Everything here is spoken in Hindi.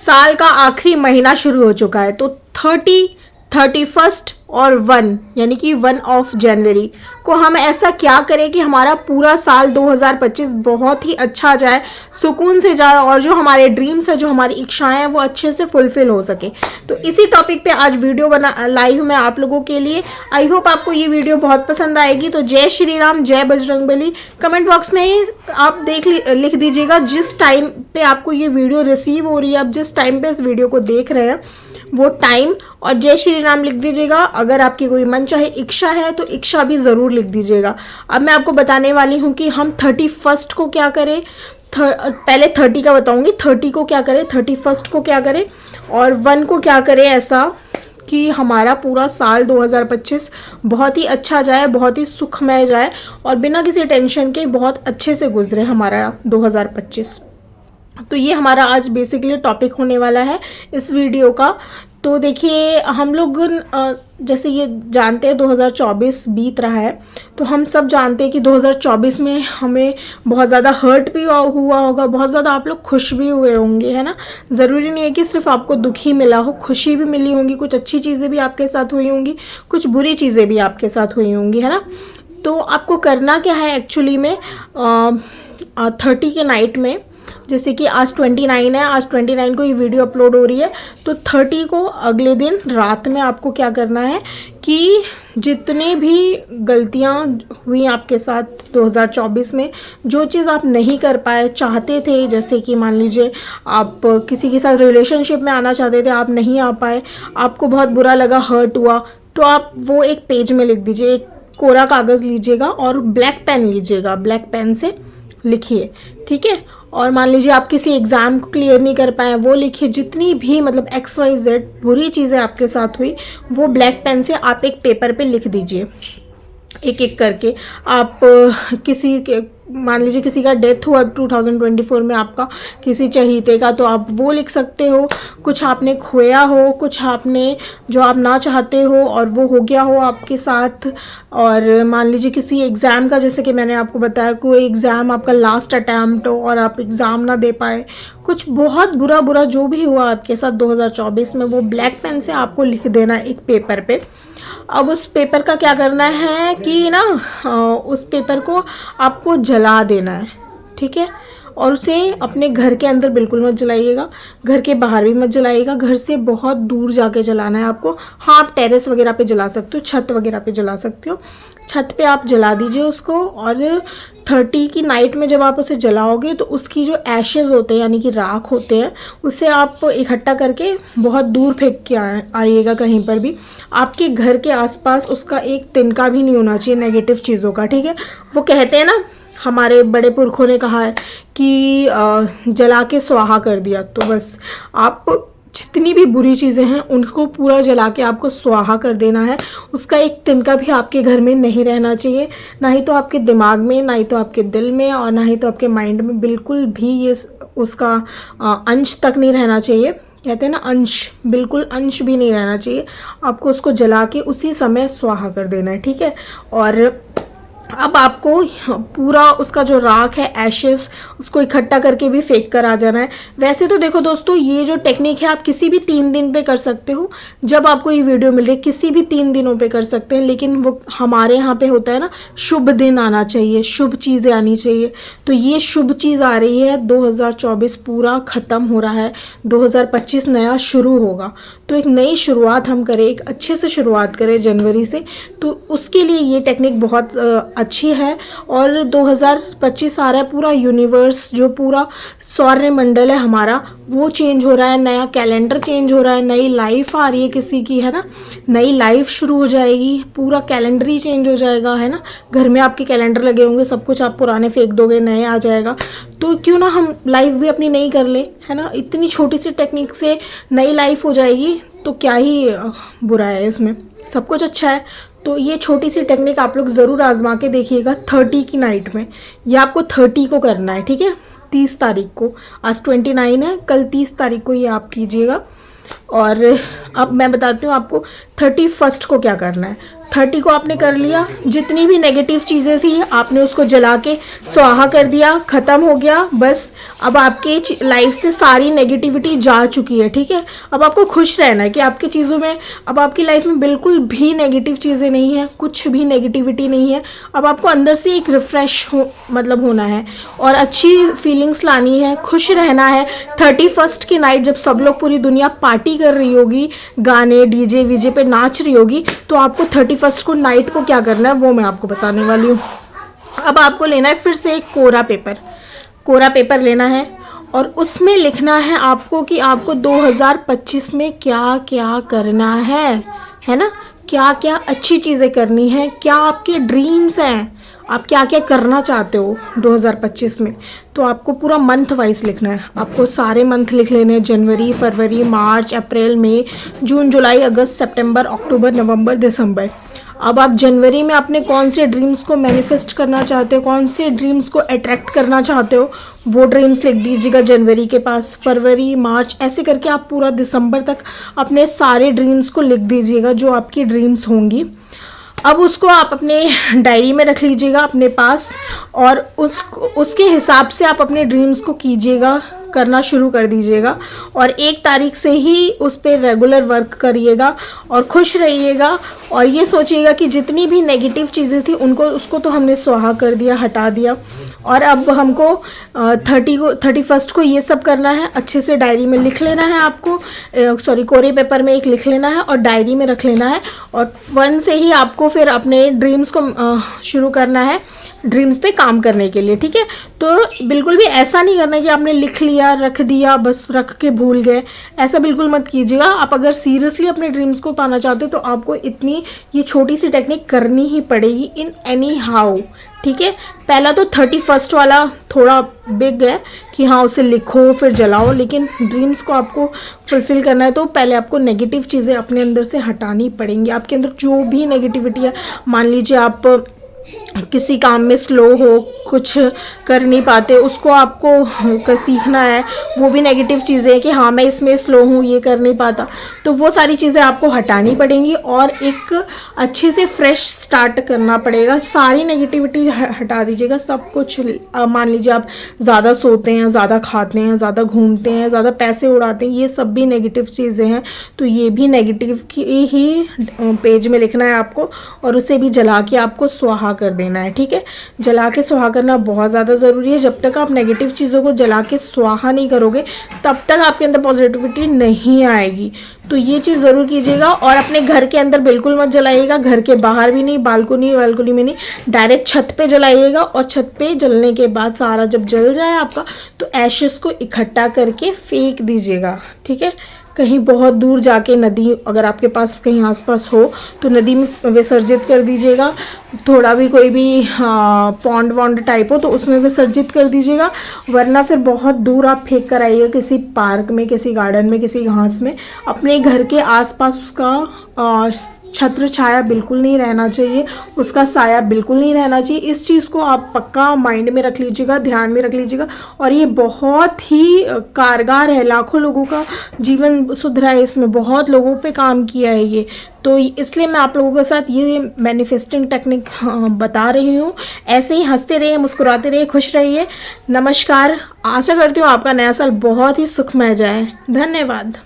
साल का आखिरी महीना शुरू हो चुका है, तो 30, 31 और 1 यानी कि 1 ऑफ जनवरी को हम ऐसा क्या करें कि हमारा पूरा साल 2025 बहुत ही अच्छा जाए, सुकून से जाए और जो हमारे ड्रीम्स है, जो हमारी इच्छाएं हैं वो अच्छे से फुलफिल हो सके। तो इसी टॉपिक पे आज वीडियो लाई हूँ मैं आप लोगों के लिए। आई होप आपको ये वीडियो बहुत पसंद आएगी। तो जय श्री राम, जय बजरंगबली। कमेंट बॉक्स में आप लिख दीजिएगा जिस टाइम पे आपको ये वीडियो रिसीव हो रही है, आप जिस टाइम पे इस वीडियो को देख रहे हैं वो टाइम, और जय श्री राम लिख दीजिएगा। अगर आपकी कोई मन चाहे इच्छा है तो इच्छा भी ज़रूर लिख दीजिएगा। अब मैं आपको बताने वाली हूँ कि हम 31 को क्या करें। पहले 30 का बताऊँगी, 30 को क्या करें, 31 को क्या करें और 1 को क्या करें, ऐसा कि हमारा पूरा साल 2025 बहुत ही अच्छा जाए, बहुत ही सुखमय जाए और बिना किसी टेंशन के बहुत अच्छे से गुजरे हमारा 2025। तो ये हमारा आज बेसिकली टॉपिक होने वाला है इस वीडियो का। तो देखिए, हम लोग जैसे ये जानते हैं 2024 बीत रहा है, तो हम सब जानते हैं कि 2024 में हमें बहुत ज़्यादा हर्ट भी हुआ होगा, बहुत ज़्यादा आप लोग खुश भी हुए होंगे, है ना। ज़रूरी नहीं है कि सिर्फ आपको दुख ही मिला हो, खुशी भी मिली होंगी, कुछ अच्छी चीज़ें भी आपके साथ हुई होंगी, कुछ बुरी चीज़ें भी आपके साथ हुई होंगी, है ना। तो आपको करना क्या है एक्चुअली में 30 के नाइट में, जैसे कि आज 29 है, आज 29 को ये वीडियो अपलोड हो रही है, तो 30 को अगले दिन रात में आपको क्या करना है कि जितने भी गलतियां हुई आपके साथ 2024 में, जो चीज़ आप नहीं कर पाए, चाहते थे, जैसे कि मान लीजिए आप किसी के साथ रिलेशनशिप में आना चाहते थे, आप नहीं आ पाए, आपको बहुत बुरा लगा, हर्ट हुआ, तो आप वो एक पेज में लिख दीजिए। एक कोरा कागज़ लीजिएगा और ब्लैक पेन लीजिएगा, ब्लैक पेन से लिखिए, ठीक है। और मान लीजिए आप किसी एग्ज़ाम को क्लियर नहीं कर पाए, वो लिखिए। जितनी भी मतलब XYZ बुरी चीज़ें आपके साथ हुई, वो ब्लैक पेन से आप एक पेपर पे लिख दीजिए, एक एक करके। आप किसी के, मान लीजिए किसी का डेथ हुआ 2024 में आपका, किसी चहीते का, तो आप वो लिख सकते हो। कुछ आपने खोया हो, कुछ आपने जो आप ना चाहते हो और वो हो गया हो आपके साथ। और मान लीजिए किसी एग्ज़ाम का, जैसे कि मैंने आपको बताया, कोई एग्ज़ाम आपका लास्ट अटैम्प्ट हो और आप एग्ज़ाम ना दे पाए, कुछ बहुत बुरा जो भी हुआ आपके साथ 2024 में, वो ब्लैक पेन से आपको लिख देना एक पेपर पे। अब उस पेपर का क्या करना है कि ना, उस पेपर को आपको जला देना है, ठीक है। और उसे अपने घर के अंदर बिल्कुल मत जलाइएगा, घर के बाहर भी मत जलाइएगा, घर से बहुत दूर जाके जलाना है आपको। हाँ, आप टेरेस वगैरह पे जला सकते हो, छत वगैरह पे जला सकते हो, छत पे आप जला दीजिए उसको। और 30 की नाइट में जब आप उसे जलाओगे तो उसकी जो एशेज़ होते हैं, यानी कि राख होते हैं, उसे आप इकट्ठा करके बहुत दूर फेंक के आइएगा कहीं पर भी। आपके घर के आसपास उसका एक तिनका भी नहीं होना चाहिए नेगेटिव चीज़ों का, ठीक है। वो कहते हैं ना, हमारे बड़े पुरखों ने कहा है कि जला के स्वाहा कर दिया, तो बस आप जितनी भी बुरी चीज़ें हैं उनको पूरा जला के आपको स्वाहा कर देना है। उसका एक तिनका भी आपके घर में नहीं रहना चाहिए, ना ही तो आपके दिमाग में, ना ही तो आपके दिल में, और ना ही तो आपके माइंड में, बिल्कुल भी ये उसका अंश तक नहीं रहना चाहिए। कहते हैं ना अंश, बिल्कुल अंश भी नहीं रहना चाहिए। आपको उसको जला के उसी समय स्वाहा कर देना है, ठीक है। और अब आपको पूरा उसका जो राख है, एशेस, उसको इकट्ठा करके भी फेंक कर आ जाना है। वैसे तो देखो दोस्तों, ये जो टेक्निक है आप किसी भी 3 दिन पे कर सकते हो। जब आपको ये वीडियो मिल रही है, किसी भी 3 दिनों पे कर सकते हैं, लेकिन वो हमारे यहाँ पे होता है ना, शुभ दिन आना चाहिए, शुभ चीज़ें आनी चाहिए। तो ये शुभ चीज़ आ रही है, 2024 पूरा ख़त्म हो रहा है, 2025 नया शुरू होगा। तो एक नई शुरुआत हम करें, एक अच्छे से शुरुआत करें जनवरी से, तो उसके लिए ये टेक्निक बहुत अच्छी है। और 2025 आ रहा है, पूरा यूनिवर्स, जो पूरा सौरमंडल है हमारा, वो चेंज हो रहा है, नया कैलेंडर चेंज हो रहा है, नई लाइफ आ रही है किसी की, है ना, नई लाइफ शुरू हो जाएगी, पूरा कैलेंडर ही चेंज हो जाएगा, है ना। घर में आपके कैलेंडर लगे होंगे, सब कुछ आप पुराने फेंक दोगे, नए आ जाएगा। तो क्यों ना हम लाइफ भी अपनी नई कर ले, है ना। इतनी छोटी सी टेक्निक से नई लाइफ हो जाएगी, तो क्या ही बुरा है इसमें, सब कुछ अच्छा है। तो ये छोटी सी टेक्निक आप लोग ज़रूर आजमा के देखिएगा 30 की नाइट में। ये आपको 30 को करना है, ठीक है, 30 तारीख को। आज 29 है, कल 30 तारीख को ये आप कीजिएगा। और अब मैं बताती हूँ आपको 31 को क्या करना है। 30 को आपने कर लिया, जितनी भी नेगेटिव चीज़ें थी आपने उसको जला के स्वाहा कर दिया, ख़त्म हो गया बस। अब आपके लाइफ से सारी नेगेटिविटी जा चुकी है, ठीक है। अब आपको खुश रहना है कि आपकी चीज़ों में, अब आपकी लाइफ में बिल्कुल भी नेगेटिव चीज़ें नहीं है, कुछ भी नेगेटिविटी नहीं है। अब आपको अंदर से एक रिफ़्रेश होना है और अच्छी फीलिंग्स लानी है, खुश रहना है। 31st की नाइट जब सब लोग, पूरी दुनिया पार्टी कर रही होगी, गाने डीजे वीजे पे नाच रही होगी, तो आपको 31st को नाइट को क्या करना है वो मैं आपको बताने वाली हूँ। अब आपको लेना है फिर से एक कोरा पेपर लेना है और उसमें लिखना है आपको कि आपको 2025 में क्या क्या करना है ना, क्या क्या अच्छी चीज़ें करनी है, क्या आपके ड्रीम्स हैं, आप क्या क्या करना चाहते हो 2025 में। तो आपको पूरा मंथ वाइज लिखना है, आपको सारे मंथ लिख लेने हैं, जनवरी फरवरी मार्च अप्रैल मई जून जुलाई अगस्त सितंबर अक्टूबर नवंबर दिसंबर। अब आप जनवरी में अपने कौन से ड्रीम्स को मैनिफेस्ट करना चाहते हो, कौन से ड्रीम्स को अट्रैक्ट करना चाहते हो, वो ड्रीम्स लिख दीजिएगा जनवरी के पास। फरवरी मार्च ऐसे करके आप पूरा दिसंबर तक अपने सारे ड्रीम्स को लिख दीजिएगा जो आपकी ड्रीम्स होंगी। अब उसको आप अपने डायरी में रख लीजिएगा अपने पास और उसके हिसाब से आप अपने ड्रीम्स को कीजिएगा, करना शुरू कर दीजिएगा और 1 तारीख से ही उस पर रेगुलर वर्क करिएगा और खुश रहिएगा। और ये सोचिएगा कि जितनी भी नेगेटिव चीज़ें थी उसको तो हमने स्वाहा कर दिया, हटा दिया और अब हमको 31st को ये सब करना है। अच्छे से डायरी में लिख लेना है आपको, कोरे पेपर में एक लिख लेना है और डायरी में रख लेना है और 1 से ही आपको फिर अपने ड्रीम्स को शुरू करना है, ड्रीम्स पे काम करने के लिए, ठीक है। तो बिल्कुल भी ऐसा नहीं करना कि आपने लिख लिया रख दिया बस रख के भूल गए, ऐसा बिल्कुल मत कीजिएगा। आप अगर सीरियसली अपने ड्रीम्स को पाना चाहते हो तो आपको इतनी ये छोटी सी टेक्निक करनी ही पड़ेगी इन एनी हाउ, ठीक है। पहला तो 31st वाला थोड़ा बिग है कि हाँ उसे लिखो फिर जलाओ, लेकिन ड्रीम्स को आपको फुलफ़िल करना है तो पहले आपको नेगेटिव चीज़ें अपने अंदर से हटानी पड़ेंगी। आपके अंदर जो भी नेगेटिविटी है, मान लीजिए आप किसी काम में स्लो हो, कुछ कर नहीं पाते, उसको आपको सीखना है। वो भी नेगेटिव चीज़ें हैं कि हाँ मैं इसमें स्लो हूँ, ये कर नहीं पाता, तो वो सारी चीज़ें आपको हटानी पड़ेंगी और एक अच्छे से फ्रेश स्टार्ट करना पड़ेगा। सारी नेगेटिविटी हटा दीजिएगा, सब कुछ। मान लीजिए आप ज़्यादा सोते हैं, ज़्यादा खाते हैं, ज़्यादा घूमते हैं, ज़्यादा पैसे उड़ाते हैं, ये सब भी नेगेटिव चीज़ें हैं, तो ये भी नेगेटिव की ही पेज में लिखना है आपको और उसे भी जला के आपको स्वाहा कर देना है, ठीक है। जला के स्वाहा करना बहुत ज़्यादा ज़रूरी है। जब तक आप नेगेटिव चीज़ों को जला के स्वाहा नहीं करोगे तब तक आपके अंदर पॉजिटिविटी नहीं आएगी। तो ये चीज़ ज़रूर कीजिएगा और अपने घर के अंदर बिल्कुल मत जलाइएगा, घर के बाहर भी नहीं, बालकनी में नहीं, डायरेक्ट छत पे जलाइएगा और छत पे जलने के बाद सारा जब जल जाए आपका तो एशेस को इकट्ठा करके फेंक दीजिएगा, ठीक है। कहीं बहुत दूर जाके नदी, अगर आपके पास कहीं आसपास हो तो नदी में विसर्जित कर दीजिएगा। थोड़ा भी कोई भी पॉन्ड वॉन्ड टाइप हो तो उसमें विसर्जित कर दीजिएगा, वरना फिर बहुत दूर आप फेंक कर आइएगा, किसी पार्क में, किसी गार्डन में, किसी घास में। अपने घर के आसपास उसका छत्र छाया बिल्कुल नहीं रहना चाहिए, उसका साया बिल्कुल नहीं रहना चाहिए। इस चीज़ को आप पक्का माइंड में रख लीजिएगा, ध्यान में रख लीजिएगा और ये बहुत ही कारगर है। लाखों लोगों का जीवन सुधरा है, इसमें बहुत लोगों पे काम किया है ये, तो इसलिए मैं आप लोगों के साथ ये मैनिफेस्टिंग टेक्निक बता रही हूँ। ऐसे ही हंसते रहिए, मुस्कुराते रहिए, खुश रहिए। नमस्कार। आशा करती हूँ आपका नया साल बहुत ही सुखमय जाए। धन्यवाद।